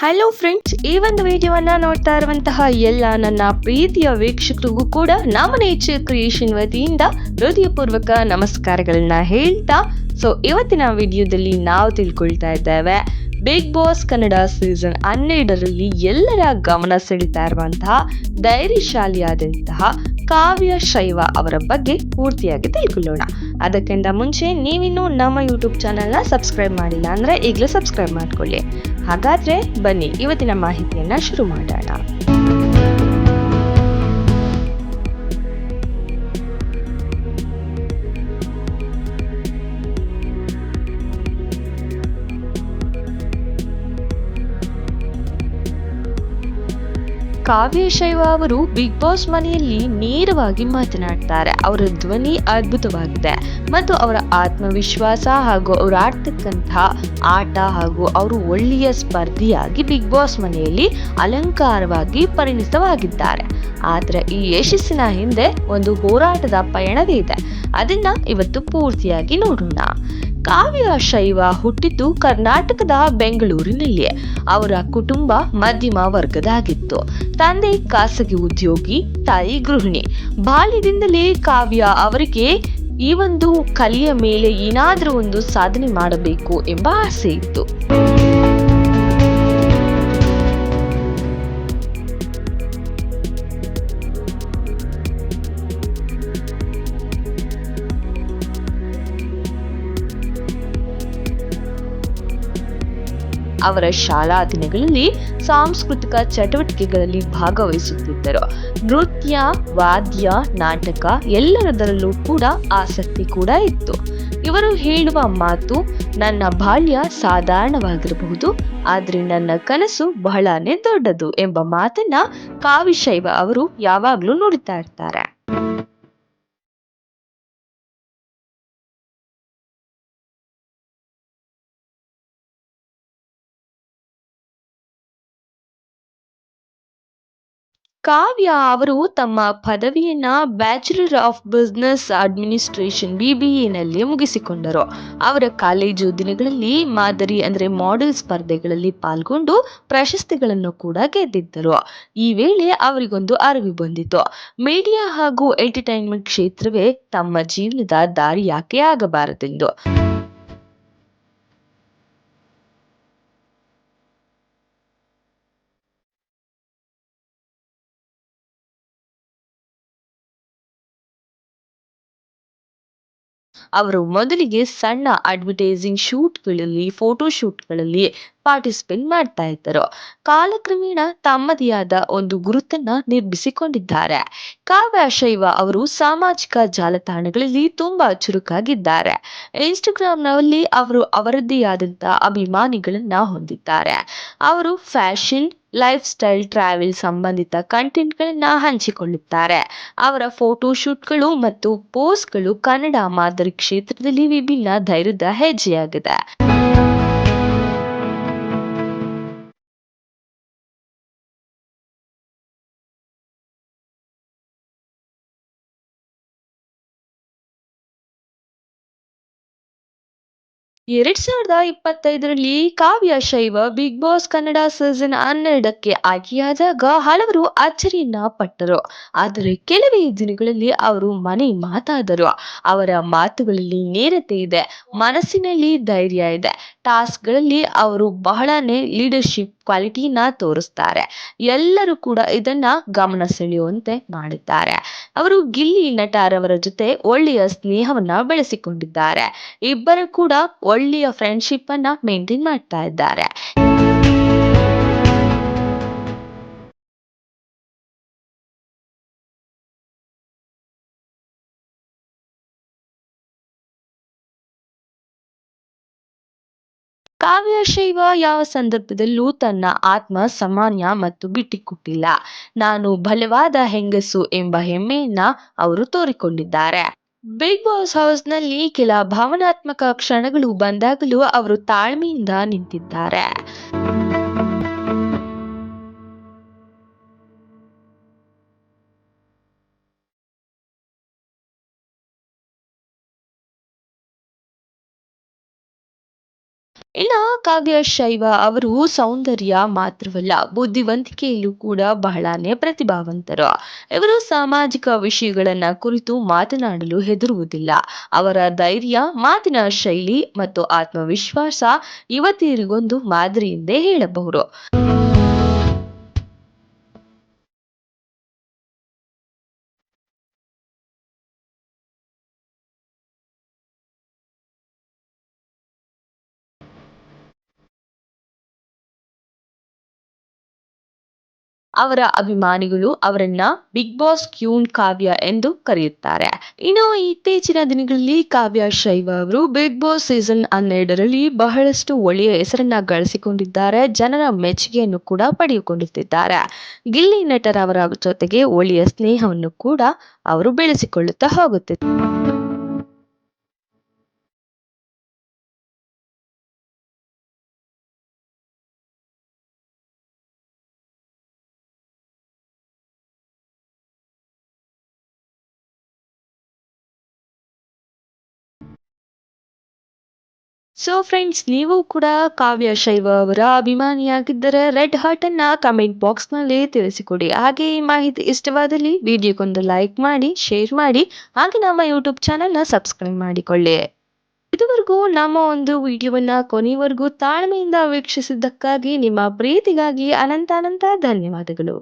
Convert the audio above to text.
Hello friends, ಈ ಒಂದು ವಿಡಿಯೋವನ್ನ ನೋಡ್ತಾ ಇರುವಂತಹ ಎಲ್ಲ ನನ್ನ ಪ್ರೀತಿಯ ವೀಕ್ಷಕರಿಗೂ ಕೂಡ ನಮ್ಮ ನೇಚರ್ ಕ್ರಿಯೇಷನ್ ವತಿಯಿಂದ ಹೃದಯಪೂರ್ವಕ ನಮಸ್ಕಾರಗಳನ್ನ ಹೇಳ್ತಾ ಇವತ್ತಿನ ವಿಡಿಯೋದಲ್ಲಿ ನಾವು ತಿಳ್ಕೊಳ್ತಾ ಇದ್ದೇವೆ ಬಿಗ್ ಬಾಸ್ ಕನ್ನಡ ಸೀಸನ್ 12ರಲ್ಲಿ ಎಲ್ಲರ ಗಮನ ಸೆಳೀತಾ ಇರುವಂತಹ ಧೈರ್ಯಶಾಲಿಯಾದಂತಹ ಕಾವ್ಯ ಶೈವ ಅವರ ಬಗ್ಗೆ ಪೂರ್ತಿಯಾಗಿ ತಿಳ್ಕೊಳ್ಳೋಣ. ಅದಕ್ಕಿಂತ ಮುಂಚೆ ನೀವಿನ್ನೂ ನಮ್ಮ ಯೂಟ್ಯೂಬ್ ಚಾನೆಲ್ನ ಸಬ್ಸ್ಕ್ರೈಬ್ ಮಾಡಿಲ್ಲ ಅಂದ್ರೆ ಈಗಲೇ ಸಬ್ಸ್ಕ್ರೈಬ್ ಮಾಡ್ಕೊಳ್ಳಿ. ಹಾಗಾದ್ರೆ ಬನ್ನಿ ಇವತ್ತಿನ ಮಾಹಿತಿಯನ್ನ ಶುರು ಮಾಡೋಣ. ಕಾವ್ಯ ಶೈವ ಅವರು ಬಿಗ್ ಬಾಸ್ ಮನೆಯಲ್ಲಿ ನೇರವಾಗಿ ಮಾತನಾಡ್ತಾರೆ. ಅವರ ಧ್ವನಿ ಅದ್ಭುತವಾಗಿದೆ ಮತ್ತು ಅವರ ಆತ್ಮವಿಶ್ವಾಸ ಹಾಗೂ ಅವರು ಆಡ್ತಕ್ಕಂತಹ ಆಟ ಹಾಗೂ ಅವರು ಒಳ್ಳೆಯ ಸ್ಪರ್ಧಿಯಾಗಿ ಬಿಗ್ ಬಾಸ್ ಮನೆಯಲ್ಲಿ ಅಲಂಕಾರವಾಗಿ ಪರಿಣಿತವಾಗಿದ್ದಾರೆ. ಆದ್ರೆ ಈ ಯಶಸ್ಸಿನ ಹಿಂದೆ ಒಂದು ಹೋರಾಟದ ಪಯಣವೇ ಇದೆ. ಅದನ್ನ ಇವತ್ತು ಪೂರ್ತಿಯಾಗಿ ನೋಡೋಣ. ಕಾವ್ಯ ಶೈವ ಹುಟ್ಟಿದ್ದು ಕರ್ನಾಟಕದ ಬೆಂಗಳೂರಿನಲ್ಲಿ. ಅವರ ಕುಟುಂಬ ಮಧ್ಯಮ ವರ್ಗದಾಗಿತ್ತು. ತಂದೆ ಖಾಸಗಿ ಉದ್ಯೋಗಿ, ತಾಯಿ ಗೃಹಿಣಿ. ಬಾಲ್ಯದಿಂದಲೇ ಕಾವ್ಯ ಅವರಿಗೆ ಈ ಒಂದು ಕಲೆಯ ಮೇಲೆ ಏನಾದರೂ ಒಂದು ಸಾಧನೆ ಮಾಡಬೇಕು ಎಂಬ ಆಸೆ ಇತ್ತು. ಅವರ ಶಾಲಾ ದಿನಗಳಲ್ಲಿ ಸಾಂಸ್ಕೃತಿಕ ಚಟುವಟಿಕೆಗಳಲ್ಲಿ ಭಾಗವಹಿಸುತ್ತಿದ್ದರು. ನೃತ್ಯ, ವಾದ್ಯ, ನಾಟಕ ಎಲ್ಲದರಲ್ಲೂ ಕೂಡ ಆಸಕ್ತಿ ಕೂಡ ಇತ್ತು. ಇವರು ಹೇಳುವ ಮಾತು, ನನ್ನ ಬಾಲ್ಯ ಸಾಧಾರಣವಾಗಿರಬಹುದು, ಆದ್ರೆ ನನ್ನ ಕನಸು ಬಹಳನೇ ದೊಡ್ಡದು ಎಂಬ ಮಾತನ್ನ ಕಾವ್ಯಶೈವ ಅವರು ಯಾವಾಗ್ಲೂ ನುಡಿತಾ ಇರ್ತಾರೆ. ಕಾವ್ಯ ಅವರು ತಮ್ಮ ಪದವಿಯನ್ನ bachelor of business administration BBA ಮುಗಿಸಿಕೊಂಡರು. ಅವರ ಕಾಲೇಜು ದಿನಗಳಲ್ಲಿ ಮಾದರಿ ಅಂದ್ರೆ ಮಾಡೆಲ್ ಸ್ಪರ್ಧೆಗಳಲ್ಲಿ ಪಾಲ್ಗೊಂಡು ಪ್ರಶಸ್ತಿಗಳನ್ನು ಕೂಡ ಗೆದ್ದಿದ್ದರು. ಈ ವೇಳೆ ಅವರಿಗೊಂದು ಅರಿವು ಬಂದಿತು, ಮೀಡಿಯಾ ಹಾಗೂ ಎಂಟರ್ಟೈನ್ಮೆಂಟ್ ಕ್ಷೇತ್ರವೇ ತಮ್ಮ ಜೀವನದ ದಾರಿ ಯಾಕೆ ಆಗಬಾರದೆಂದು. ಅವರು ಮೊದಲಿಗೆ ಸಣ್ಣ ಅಡ್ವರ್ಟೈಸಿಂಗ್ ಶೂಟ್ಗಳಲ್ಲಿ, ಫೋಟೋ ಶೂಟ್ಗಳಲ್ಲಿ ಪಾರ್ಟಿಸಿಪೇಟ್ ಮಾಡ್ತಾ ಇದ್ದರು. ಕಾಲಕ್ರಮೇಣ ತಮ್ಮದೇ ಆದ ಒಂದು ಗುರುತನ್ನ ನಿರ್ಮಿಸಿಕೊಂಡಿದ್ದಾರೆ. ಕಾವ್ಯ ಶೈವ ಅವರು ಸಾಮಾಜಿಕ ಜಾಲತಾಣಗಳಲ್ಲಿ ತುಂಬಾ ಚುರುಕಾಗಿದ್ದಾರೆ. ಇನ್ಸ್ಟಾಗ್ರಾಂನಲ್ಲಿ ಅವರು ಅವರದ್ದೇ ಆದಂತಹ ಅಭಿಮಾನಿಗಳನ್ನ ಹೊಂದಿದ್ದಾರೆ. ಅವರು ಫ್ಯಾಷನ್, ಲೈಫ್ ಸ್ಟೈಲ್, ಟ್ರಾವೆಲ್ ಸಂಬಂಧಿತ ಕಂಟೆಂಟ್ಗಳನ್ನ ಹಂಚಿಕೊಳ್ಳುತ್ತಾರೆ. ಅವರ ಫೋಟೋ ಶೂಟ್ಗಳು ಮತ್ತು ಪೋಸ್ಟ್ಗಳು ಕನ್ನಡ ಮಾದರಿ ಕ್ಷೇತ್ರದಲ್ಲಿ ವಿಭಿನ್ನ ಧೈರ್ಯದ ಹೆಜ್ಜೆಯಾಗಿದೆ. ಎರಡ್ ಸಾವಿರದ 25ರಲ್ಲಿ ಕಾವ್ಯ ಶೈವ ಬಿಗ್ ಬಾಸ್ ಕನ್ನಡ ಸೀಸನ್ 12ಕ್ಕೆ ಆಯ್ಕೆಯಾದಾಗ ಹಲವರು ಅಚ್ಚರಿಯನ್ನ ಪಟ್ಟರು. ಆದರೆ ಕೆಲವೇ ದಿನಗಳಲ್ಲಿ ಅವರು ಮನೆ ಮಾತಾದರು. ಅವರ ಮಾತುಗಳಲ್ಲಿ ನೇರತೆ ಇದೆ, ಮನಸ್ಸಿನಲ್ಲಿ ಧೈರ್ಯ ಇದೆ. ಟಾಸ್ಕ್ಗಳಲ್ಲಿ ಅವರು ಬಹಳನೇ ಲೀಡರ್ಶಿಪ್ ಕ್ವಾಲಿಟಿನ ತೋರಿಸ್ತಾರೆ. ಎಲ್ಲರೂ ಕೂಡ ಇದನ್ನ ಗಮನ ಸೆಳೆಯುವಂತೆ ಮಾಡಿದ್ದಾರೆ. ಅವರು ಗಿಲ್ಲಿ ನಟರವರ ಜೊತೆ ಒಳ್ಳೆಯ ಸ್ನೇಹವನ್ನ ಬೆಳೆಸಿಕೊಂಡಿದ್ದಾರೆ. ಇಬ್ಬರು ಕೂಡ ಒಳ್ಳೆಯ ಫ್ರೆಂಡ್ಶಿಪ್ ಅನ್ನ ಮೇಂಟೈನ್ ಮಾಡ್ತಾ ಇದ್ದಾರೆ. ಕಾವ್ಯ ಶೈವ ಯಾವ ಸಂದರ್ಭದಲ್ಲೂ ತನ್ನ ಆತ್ಮ ಸಾಮಾನ್ಯ ಮತ್ತು ಬಿಟ್ಟಿಕೊಟ್ಟಿಲ್ಲ. ನಾನು ಬಲವಾದ ಹೆಂಗಸು ಎಂಬ ಹೆಮ್ಮೆಯನ್ನ ಅವರು ತೋರಿಕೊಂಡಿದ್ದಾರೆ. ಬಿಗ್ ಬಾಸ್ ಹೌಸ್ನಲ್ಲಿ ಕೆಲ ಭಾವನಾತ್ಮಕ ಕ್ಷಣಗಳು ಬಂದಾಗಲೂ ಅವರು ತಾಳ್ಮೆಯಿಂದ ನಿಂತಿದ್ದಾರೆ. ಇನ್ನ ಕಾವ್ಯ ಶೈವ ಅವರು ಸೌಂದರ್ಯ ಮಾತ್ರವಲ್ಲ, ಬುದ್ಧಿವಂತಿಕೆಯಲ್ಲೂ ಕೂಡ ಬಹಳಾನೇ ಪ್ರತಿಭಾವಂತರು. ಇವರು ಸಾಮಾಜಿಕ ವಿಷಯಗಳನ್ನ ಕುರಿತು ಮಾತನಾಡಲು ಹೆದರುವುದಿಲ್ಲ. ಅವರ ಧೈರ್ಯ, ಮಾತಿನ ಶೈಲಿ ಮತ್ತು ಆತ್ಮವಿಶ್ವಾಸ ಯುವತಿಯರಿಗೊಂದು ಮಾದರಿ ಎಂದೇ ಹೇಳಬಹುದು. ಅವರ ಅಭಿಮಾನಿಗಳು ಅವರನ್ನ ಬಿಗ್ ಬಾಸ್ ಕ್ಯೂನ್ ಕಾವ್ಯ ಎಂದು ಕರೆಯುತ್ತಾರೆ. ಇನ್ನು ಇತ್ತೀಚಿನ ದಿನಗಳಲ್ಲಿ ಕಾವ್ಯ ಶೈವ ಅವರು ಬಿಗ್ ಬಾಸ್ ಸೀಸನ್ 12ರಲ್ಲಿ ಬಹಳಷ್ಟು ಒಳ್ಳೆಯ ಹೆಸರನ್ನ ಗಳಿಸಿಕೊಂಡಿದ್ದಾರೆ. ಜನರ ಮೆಚ್ಚುಗೆಯನ್ನು ಕೂಡ ಪಡೆದುಕೊಳ್ಳುತ್ತಿದ್ದಾರೆ. ಗಿಲ್ಲಿ ನಟರವರ ಜೊತೆಗೆ ಒಳ್ಳೆಯ ಸ್ನೇಹವನ್ನು ಕೂಡ ಅವರು ಬೆಳೆಸಿಕೊಳ್ಳುತ್ತಾ ಹೋಗುತ್ತಿದ್ದಾರೆ. ಸೊ ಫ್ರೆಂಡ್ಸ್, ನೀವು ಕೂಡ ಕಾವ್ಯ ಶೈವ ಅವರ ಅಭಿಮಾನಿಯಾಗಿದ್ದರೆ ರೆಡ್ ಹಾರ್ಟ್ ಅನ್ನ ಕಮೆಂಟ್ ಬಾಕ್ಸ್ ನಲ್ಲಿ ತಿಳಿಸಿಕೊಡಿ. ಹಾಗೆ ಈ ಮಾಹಿತಿ ಇಷ್ಟವಾದಲ್ಲಿ ವಿಡಿಯೋಗೊಂದು ಲೈಕ್ ಮಾಡಿ, ಶೇರ್ ಮಾಡಿ, ಹಾಗೆ ನಮ್ಮ ಯೂಟ್ಯೂಬ್ ಚಾನೆಲ್ನ ಸಬ್ಸ್ಕ್ರೈಬ್ ಮಾಡಿಕೊಳ್ಳಿ. ಇದುವರೆಗೂ ನಮ್ಮ ಒಂದು ವಿಡಿಯೋವನ್ನ ಕೊನೆಯವರೆಗೂ ತಾಳ್ಮೆಯಿಂದ ವೀಕ್ಷಿಸಿದ್ದಕ್ಕಾಗಿ ನಿಮ್ಮ ಪ್ರೀತಿಗಾಗಿ ಅನಂತ ಧನ್ಯವಾದಗಳು.